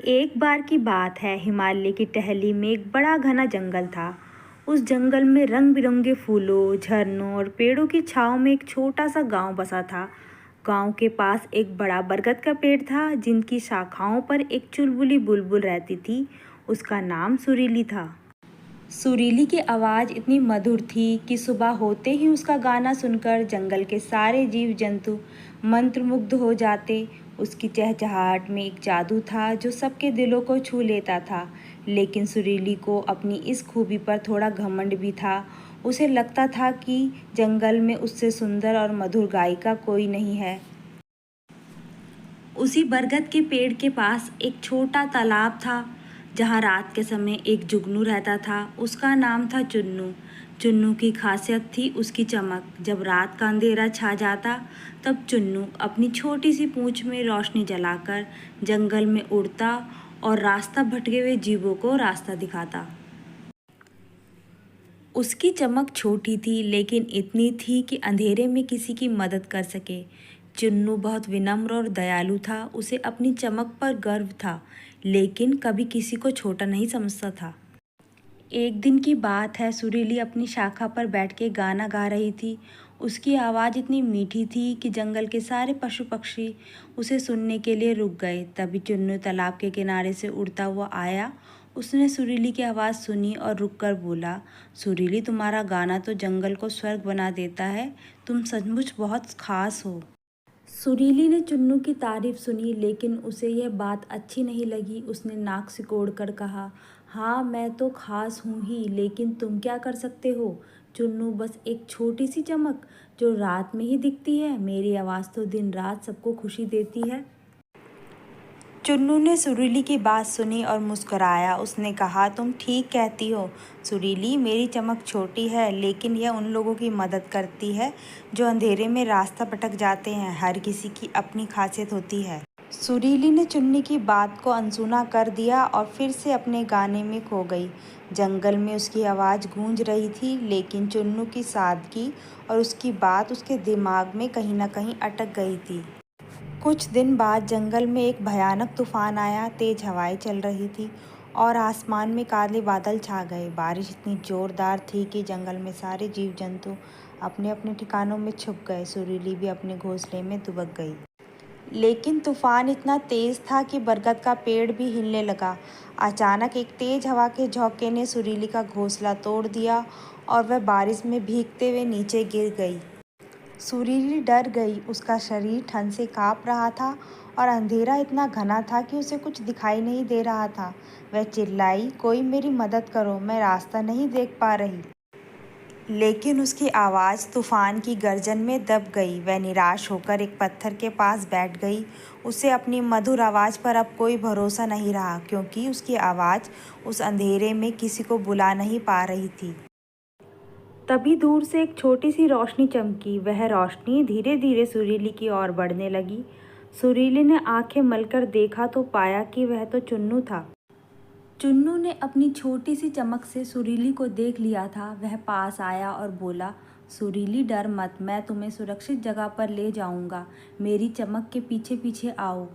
एक बार की बात है, हिमालय की टहली में एक बड़ा घना जंगल था। उस जंगल में रंग बिरंगे फूलों, झरनों और पेड़ों की छाँव में एक छोटा सा गांव बसा था। गांव के पास एक बड़ा बरगद का पेड़ था, जिनकी शाखाओं पर एक चुलबुली बुलबुल रहती थी। उसका नाम सुरीली था। सुरीली की आवाज़ इतनी मधुर थी कि सुबह होते ही उसका गाना सुनकर जंगल के सारे जीव जंतु मंत्रमुग्ध हो जाते। उसकी चहचहाहट में एक जादू था जो सबके दिलों को छू लेता था। लेकिन सुरीली को अपनी इस खूबी पर थोड़ा घमंड भी था। उसे लगता था कि जंगल में उससे सुंदर और मधुर गायिका कोई नहीं है। उसी बरगद के पेड़ के पास एक छोटा तालाब था, जहाँ रात के समय एक जुगनू रहता था। उसका नाम था चुन्नू। चुन्नू की खासियत थी उसकी चमक। जब रात का अंधेरा छा जाता, तब चुन्नू अपनी छोटी सी पूंछ में रोशनी जलाकर जंगल में उड़ता और रास्ता भटके हुए जीवों को रास्ता दिखाता। उसकी चमक छोटी थी, लेकिन इतनी थी कि अंधेरे में किसी की मदद कर सके। चुन्नू बहुत विनम्र और दयालु था। उसे अपनी चमक पर गर्व था, लेकिन कभी किसी को छोटा नहीं समझता था। एक दिन की बात है, सुरीली अपनी शाखा पर बैठ के गाना गा रही थी। उसकी आवाज़ इतनी मीठी थी कि जंगल के सारे पशु पक्षी उसे सुनने के लिए रुक गए। तभी चुन्नू तालाब के किनारे से उड़ता हुआ आया। उसने सुरीली की आवाज़ सुनी और रुककर बोला, सुरीली, तुम्हारा गाना तो जंगल को स्वर्ग बना देता है। तुम सचमुच बहुत खास हो। सुरीली ने चुन्नू की तारीफ सुनी, लेकिन उसे यह बात अच्छी नहीं लगी। उसने नाक सिकोड़ कर कहा, हाँ, मैं तो खास हूँ ही, लेकिन तुम क्या कर सकते हो? चुन्नू बस एक छोटी सी चमक जो रात में ही दिखती है। मेरी आवाज़ तो दिन रात सबको खुशी देती है। चुन्नू ने सुरीली की बात सुनी और मुस्कुराया। उसने कहा, तुम ठीक कहती हो सुरीली, मेरी चमक छोटी है, लेकिन यह उन लोगों की मदद करती है जो अंधेरे में रास्ता भटक जाते हैं। हर किसी की अपनी खासियत होती है। सुरीली ने चुन्नी की बात को अनसुना कर दिया और फिर से अपने गाने में खो गई। जंगल में उसकी आवाज़ गूंज रही थी, लेकिन चुन्नू की सादगी और उसकी बात उसके दिमाग में कहीं ना कहीं अटक गई थी। कुछ दिन बाद जंगल में एक भयानक तूफान आया। तेज हवाएं चल रही थी और आसमान में काले बादल छा गए। बारिश इतनी जोरदार थी कि जंगल में सारे जीव जंतु अपने अपने ठिकानों में छुप गए। सुरीली भी अपने घोंसले में दुबक गई। लेकिन तूफान इतना तेज था कि बरगद का पेड़ भी हिलने लगा। अचानक एक तेज हवा के झोंके ने सुरीली का घोंसला तोड़ दिया और वह बारिश में भीगते हुए नीचे गिर गई। सुरीली डर गई। उसका शरीर ठंड से काँप रहा था और अंधेरा इतना घना था कि उसे कुछ दिखाई नहीं दे रहा था। वह चिल्लाई, कोई मेरी मदद करो, मैं रास्ता नहीं देख पा रही। लेकिन उसकी आवाज़ तूफान की गर्जन में दब गई। वह निराश होकर एक पत्थर के पास बैठ गई। उसे अपनी मधुर आवाज़ पर अब कोई भरोसा नहीं रहा, क्योंकि उसकी आवाज़ उस अंधेरे में किसी को बुला नहीं पा रही थी। तभी दूर से एक छोटी सी रोशनी चमकी। वह रोशनी धीरे धीरे सुरीली की ओर बढ़ने लगी। सुरीली ने आंखें मलकर देखा तो पाया कि वह तो चुन्नू था। चुन्नू ने अपनी छोटी सी चमक से सुरीली को देख लिया था। वह पास आया और बोला, सुरीली, डर मत, मैं तुम्हें सुरक्षित जगह पर ले जाऊंगा। मेरी चमक के पीछे पीछे आओ।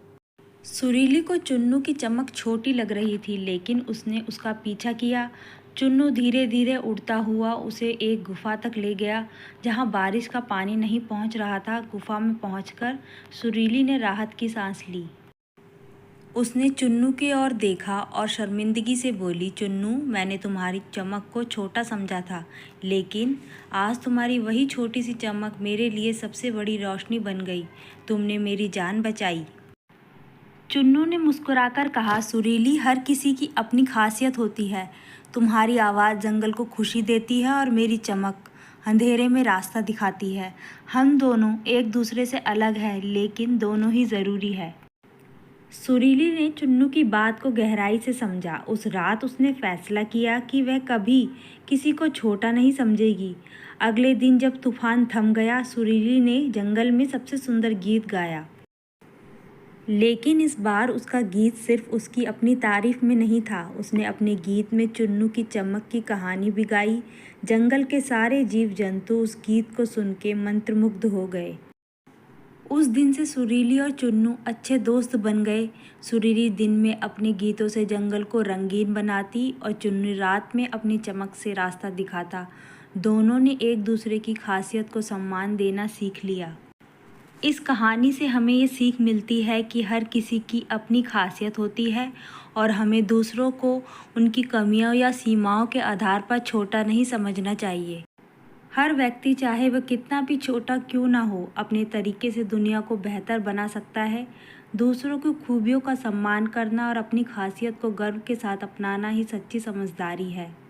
सुरीली को चुन्नू की चमक छोटी लग रही थी, लेकिन उसने उसका पीछा किया। चुन्नू धीरे धीरे उड़ता हुआ उसे एक गुफा तक ले गया, जहाँ बारिश का पानी नहीं पहुँच रहा था। गुफा में पहुँचकर सुरीली ने राहत की सांस ली। उसने चुन्नू की ओर देखा और शर्मिंदगी से बोली, चुन्नू, मैंने तुम्हारी चमक को छोटा समझा था, लेकिन आज तुम्हारी वही छोटी सी चमक मेरे लिए सबसे बड़ी रोशनी बन गई। तुमने मेरी जान बचाई। चुन्नू ने मुस्कुराकर कहा, सुरीली, हर किसी की अपनी खासियत होती है। तुम्हारी आवाज़ जंगल को खुशी देती है और मेरी चमक अंधेरे में रास्ता दिखाती है। हम दोनों एक दूसरे से अलग हैं, लेकिन दोनों ही ज़रूरी है। सुरीली ने चुन्नू की बात को गहराई से समझा। उस रात उसने फैसला किया कि वह कभी किसी को छोटा नहीं समझेगी। अगले दिन जब तूफान थम गया, सुरीली ने जंगल में सबसे सुंदर गीत गाया। लेकिन इस बार उसका गीत सिर्फ उसकी अपनी तारीफ में नहीं था। उसने अपने गीत में चुन्नू की चमक की कहानी भी गाई। जंगल के सारे जीव जंतु उस गीत को सुन के मंत्रमुग्ध हो गए। उस दिन से सुरीली और चुन्नू अच्छे दोस्त बन गए। सुरीली दिन में अपने गीतों से जंगल को रंगीन बनाती और चुन्नू रात में अपनी चमक से रास्ता दिखाता। दोनों ने एक दूसरे की खासियत को सम्मान देना सीख लिया। इस कहानी से हमें ये सीख मिलती है कि हर किसी की अपनी खासियत होती है और हमें दूसरों को उनकी कमियों या सीमाओं के आधार पर छोटा नहीं समझना चाहिए। हर व्यक्ति चाहे वह कितना भी छोटा क्यों ना हो, अपने तरीके से दुनिया को बेहतर बना सकता है। दूसरों की खूबियों का सम्मान करना और अपनी खासियत को गर्व के साथ अपनाना ही सच्ची समझदारी है।